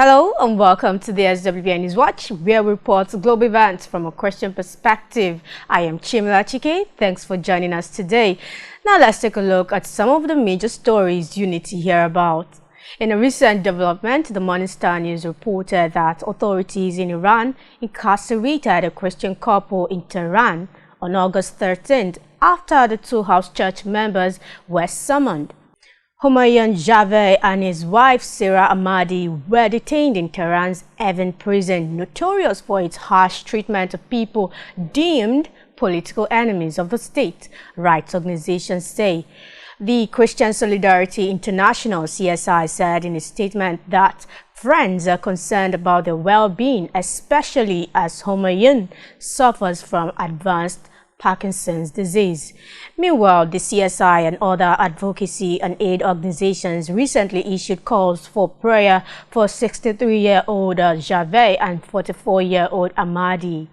Hello and welcome to the SWBN News Watch, where we report global events from a Christian perspective. I am Chimla Chike. Thanks for joining us today. Now let's take a look at some of the major stories you need to hear about. In a recent development, the Morning Star News reported that authorities in Iran incarcerated a Christian couple in Tehran on August 13th after the two house church members were summoned. Humayun Javed and his wife Sarah Ahmadi were detained in Tehran's Evin prison, notorious for its harsh treatment of people deemed political enemies of the state, rights organizations say. The Christian Solidarity International (CSI) said in a statement that friends are concerned about their well-being, especially as Humayun suffers from advanced Parkinson's disease. Meanwhile, the CSI and other advocacy and aid organizations recently issued calls for prayer for 63-year-old Javed and 44-year-old Ahmadi.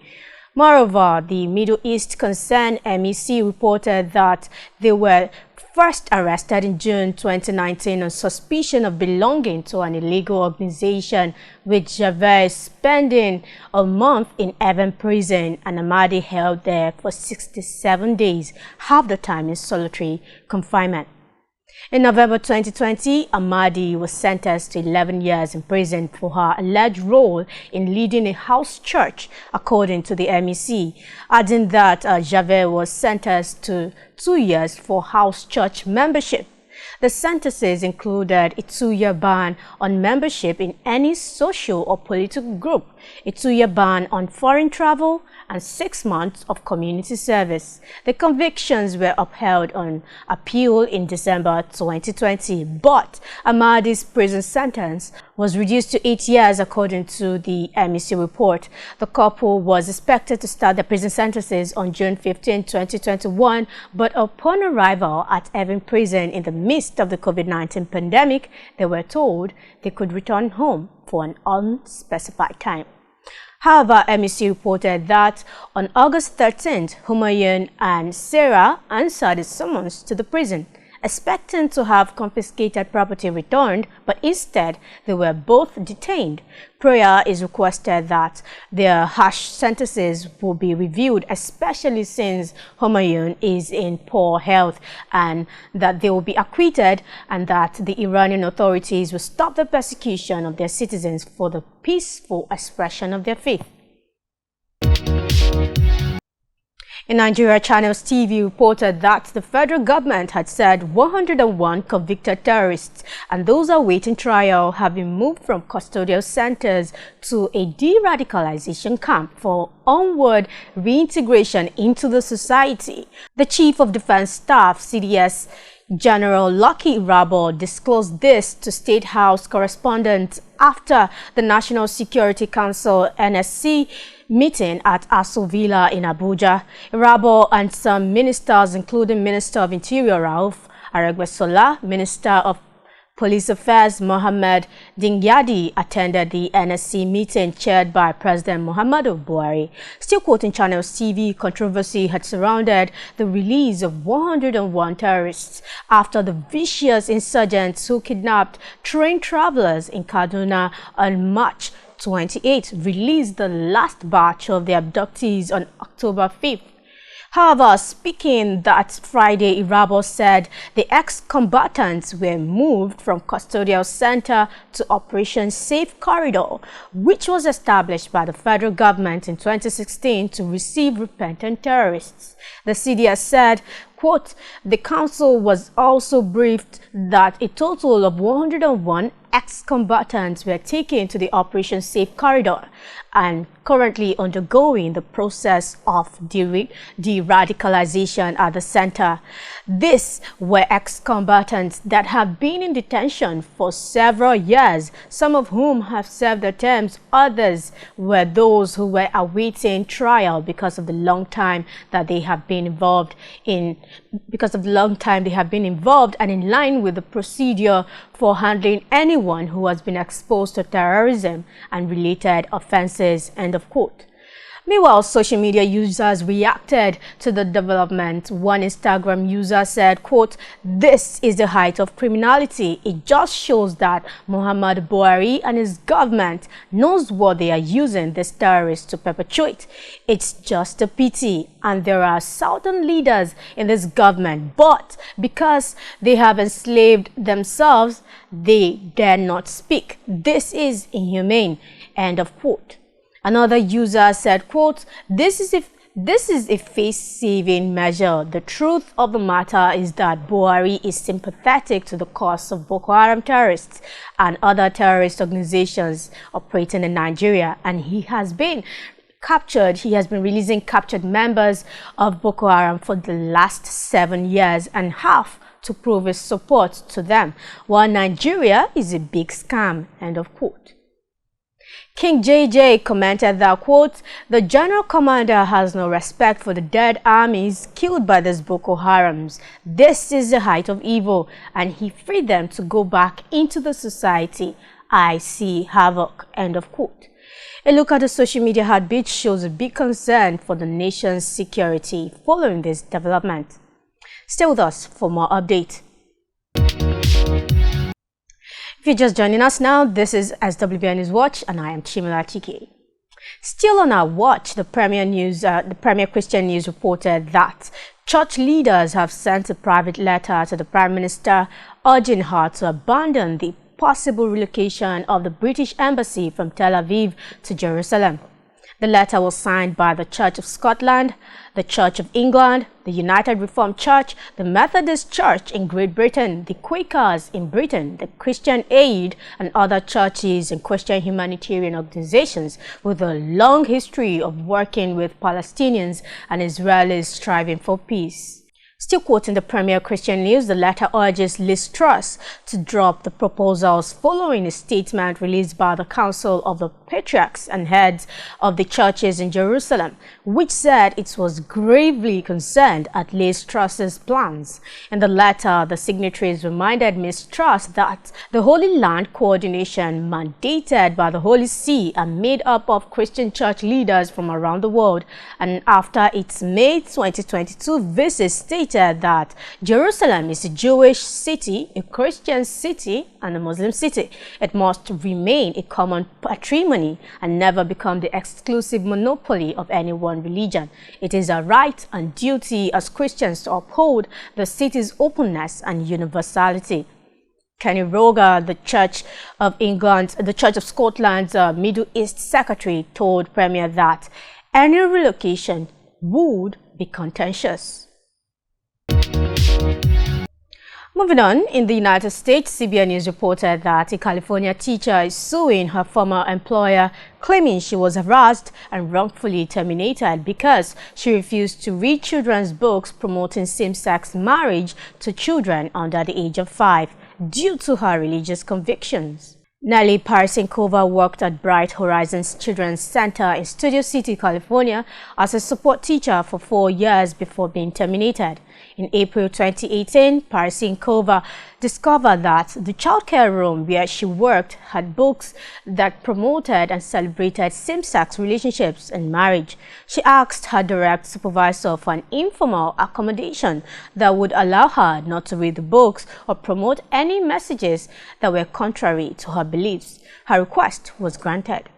Moreover, the Middle East Concern MEC reported that they were first arrested in June 2019 on suspicion of belonging to an illegal organization, with Javed spending a month in Evin prison and Ahmadi held there for 67 days, half the time in solitary confinement. In November 2020, Ahmadi was sentenced to 11 years in prison for her alleged role in leading a house church, according to the MEC, adding that Javed was sentenced to 2 years for house church membership. The sentences included a 2-year ban on membership in any social or political group, a 2-year ban on foreign travel, and 6 months of community service. The convictions were upheld on appeal in December 2020, but Ahmadi's prison sentence was reduced to 8 years, according to the MEC report. The couple was expected to start their prison sentences on June 15, 2021, but upon arrival at Evin prison in the midst of the COVID-19 pandemic, they were told they could return home for an unspecified time. However, MEC reported that on August 13th, Humayun and Sarah answered a summons to the prison, expecting to have confiscated property returned, but instead they were both detained. Prayer is requested that their harsh sentences will be reviewed, especially since Humayun is in poor health, and that they will be acquitted, and that the Iranian authorities will stop the persecution of their citizens for the peaceful expression of their faith. In Nigeria, Channels TV reported that the federal government had said 101 convicted terrorists and those awaiting trial have been moved from custodial centers to a de-radicalization camp for onward reintegration into the society. The Chief of Defense Staff, CDS General Lucky Rabo, disclosed this to State House correspondents after the National Security Council (NSC) meeting at Aso Villa in Abuja. Rabo and some ministers, including Minister of Interior Rauf Aregbesola, Minister of Police Affairs Mohammed Dingyadi, attended the NSC meeting chaired by President Muhammadu Buhari. Still quoting Channels TV, controversy had surrounded the release of 101 terrorists after the vicious insurgents who kidnapped train travelers in Kaduna on March 28 released the last batch of the abductees on October 5th. However, speaking that Friday, Irabo said the ex-combatants were moved from custodial center to Operation Safe Corridor, which was established by the federal government in 2016 to receive repentant terrorists. The CDS said, quote, the council was also briefed that a total of 101 ex-combatants were taken to the Operation Safe Corridor and currently undergoing the process of de-radicalization at the center. These were ex-combatants that have been in detention for several years, some of whom have served their terms. Others were those who were awaiting trial because of the long time that they have been involved and in line with the procedure for handling anyone who has been exposed to terrorism and related offenses, end of quote. Meanwhile, social media users reacted to the development. One Instagram user said, quote, "This is the height of criminality. It just shows that Muhammad Buhari and his government knows what they are using these terrorists to perpetuate. It's just a pity. And there are southern leaders in this government, but because they have enslaved themselves, they dare not speak. This is inhumane." End of quote. Another user said, quote, This is a face-saving measure. The truth of the matter is that Buhari is sympathetic to the cause of Boko Haram terrorists and other terrorist organizations operating in Nigeria, and he has been releasing captured members of Boko Haram for the last 7 years and half to prove his support to them, while Nigeria is a big scam. End of quote. King JJ commented that, quote, "The general commander has no respect for the dead armies killed by these Boko Harams. This is the height of evil, and he freed them to go back into the society. I see havoc." End of quote. A look at the social media heartbeat shows a big concern for the nation's security following this development. Stay with us for more updates. If you're just joining us now, this is SWBN News Watch, and I am Chimilachike. Still on our watch, the Premier Christian News reported that church leaders have sent a private letter to the Prime Minister urging her to abandon the possible relocation of the British Embassy from Tel Aviv to Jerusalem. The letter was signed by the Church of Scotland, the Church of England, the United Reformed Church, the Methodist Church in Great Britain, the Quakers in Britain, the Christian Aid, and other churches and Christian humanitarian organizations with a long history of working with Palestinians and Israelis striving for peace. Still quoting the Premier Christian News, the letter urges Liz Truss to drop the proposals following a statement released by the Council of the Patriarchs and Heads of the Churches in Jerusalem, which said it was gravely concerned at Liz Truss's plans. In the letter, the signatories reminded Ms. Truss that the Holy Land Coordination, mandated by the Holy See and made up of Christian church leaders from around the world, and after its May 2022 visit stated that Jerusalem is a Jewish city, a Christian city, and a Muslim city. It must remain a common patrimony and never become the exclusive monopoly of any one religion. It is our right and duty as Christians to uphold the city's openness and universality. Kenny Roger, the Church of Scotland's Middle East Secretary, told Premier that any relocation would be contentious. Moving on, in the United States, CBN News reported that a California teacher is suing her former employer, claiming she was harassed and wrongfully terminated because she refused to read children's books promoting same-sex marriage to children under the age of 5 due to her religious convictions. Nellie Parisinkova worked at Bright Horizons Children's Center in Studio City, California as a support teacher for 4 years before being terminated. In April 2018, Parisinkova discovered that the childcare room where she worked had books that promoted and celebrated same-sex relationships and marriage. She asked her direct supervisor for an informal accommodation that would allow her not to read the books or promote any messages that were contrary to her beliefs. Her request was granted.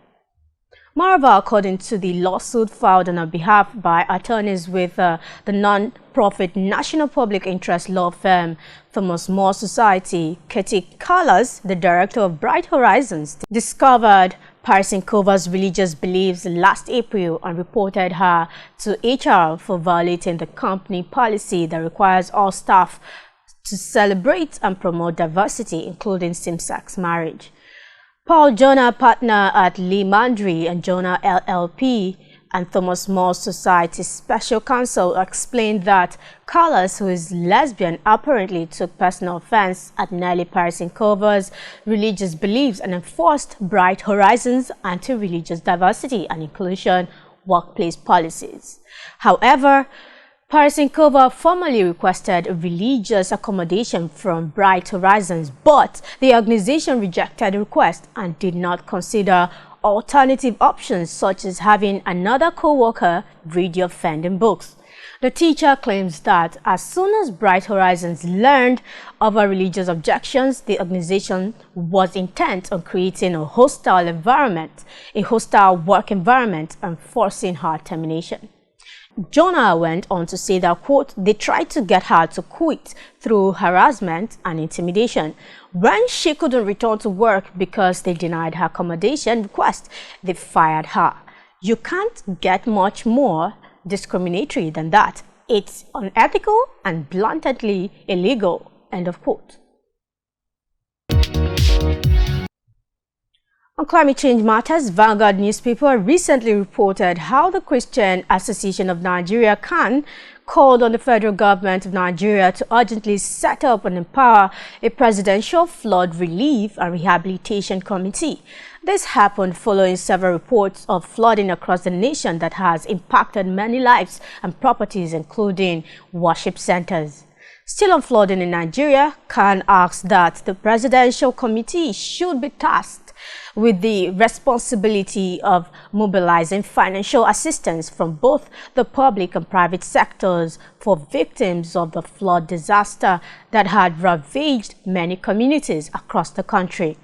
Moreover, according to the lawsuit filed on her behalf by attorneys with the non-profit National Public Interest law firm Thomas More Society, Katie Callas, the director of Bright Horizons, discovered Parsinkova's religious beliefs last April and reported her to HR for violating the company policy that requires all staff to celebrate and promote diversity, including same-sex marriage. Paul Jonah, partner at Lee Mandry and Jonah LLP and Thomas More Society special counsel, explained that Callas, who is lesbian, apparently took personal offense at Nellie Parsinkova's religious beliefs and enforced Bright Horizons anti-religious diversity and inclusion workplace policies. However, Parisinkova formally requested a religious accommodation from Bright Horizons, but the organization rejected the request and did not consider alternative options such as having another co-worker read your offending books. The teacher claims that as soon as Bright Horizons learned of her religious objections, the organization was intent on creating a hostile work environment, and forcing her termination. Jonah went on to say that, quote, they tried to get her to quit through harassment and intimidation. When she couldn't return to work because they denied her accommodation request, they fired her. You can't get much more discriminatory than that. It's unethical and blatantly illegal, end of quote. On climate change matters, Vanguard newspaper recently reported how the Christian Association of Nigeria (CAN) called on the federal government of Nigeria to urgently set up and empower a presidential flood relief and rehabilitation committee. This happened following several reports of flooding across the nation that has impacted many lives and properties, including worship centers. Still on flooding in Nigeria, CAN asks that the presidential committee should be tasked with the responsibility of mobilizing financial assistance from both the public and private sectors for victims of the flood disaster that had ravaged many communities across the country.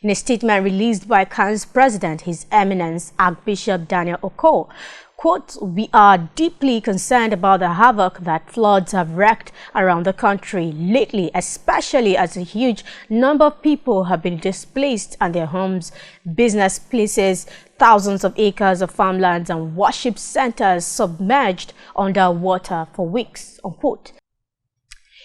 In a statement released by CAN's president, His Eminence Archbishop Daniel Oko, quote, we are deeply concerned about the havoc that floods have wreaked around the country lately, especially as a huge number of people have been displaced and their homes, business places, thousands of acres of farmlands and worship centers submerged under water for weeks, unquote.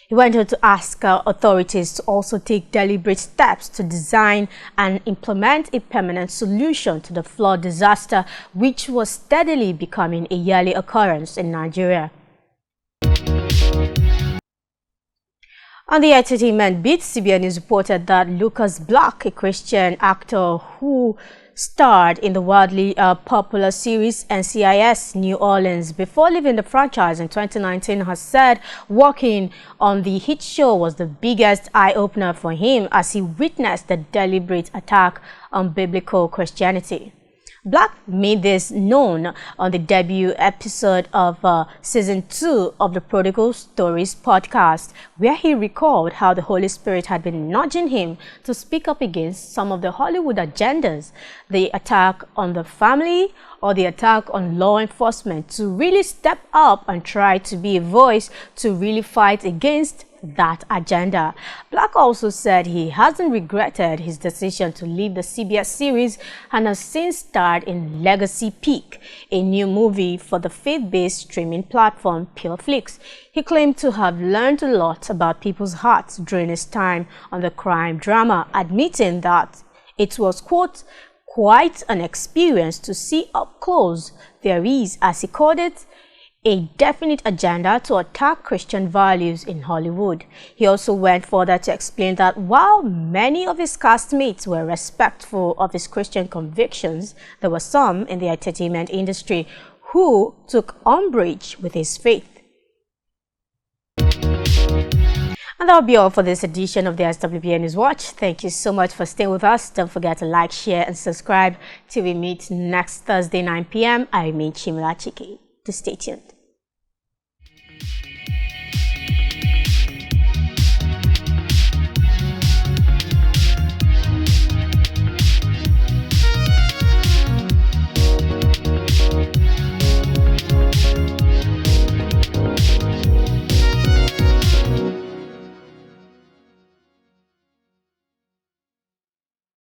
He went on to ask authorities to also take deliberate steps to design and implement a permanent solution to the flood disaster, which was steadily becoming a yearly occurrence in Nigeria. On the entertainment beat, CBN News reported that Lucas Black, a Christian actor who starred in the wildly popular series NCIS New Orleans before leaving the franchise in 2019, has said working on the hit show was the biggest eye-opener for him as he witnessed the deliberate attack on biblical Christianity. Black made this known on the debut episode of Season 2 of the Prodigal Stories podcast, where he recalled how the Holy Spirit had been nudging him to speak up against some of the Hollywood agendas, the attack on the family or the attack on law enforcement, to really step up and try to be a voice to really fight against that agenda. Black also said he hasn't regretted his decision to leave the CBS series and has since starred in Legacy Peak, a new movie for the faith-based streaming platform PureFlix. He claimed to have learned a lot about people's hearts during his time on the crime drama, admitting that it was, quote, quite an experience to see up close there is, as he called it, a definite agenda to attack Christian values in Hollywood. He also went further to explain that while many of his castmates were respectful of his Christian convictions, there were some in the entertainment industry who took umbrage with his faith. And that will be all for this edition of the SWBN News Watch. Thank you so much for staying with us. Don't forget to like, share, and subscribe till we meet next Thursday, 9 p.m. I remain Chimila Chike. To stay tuned.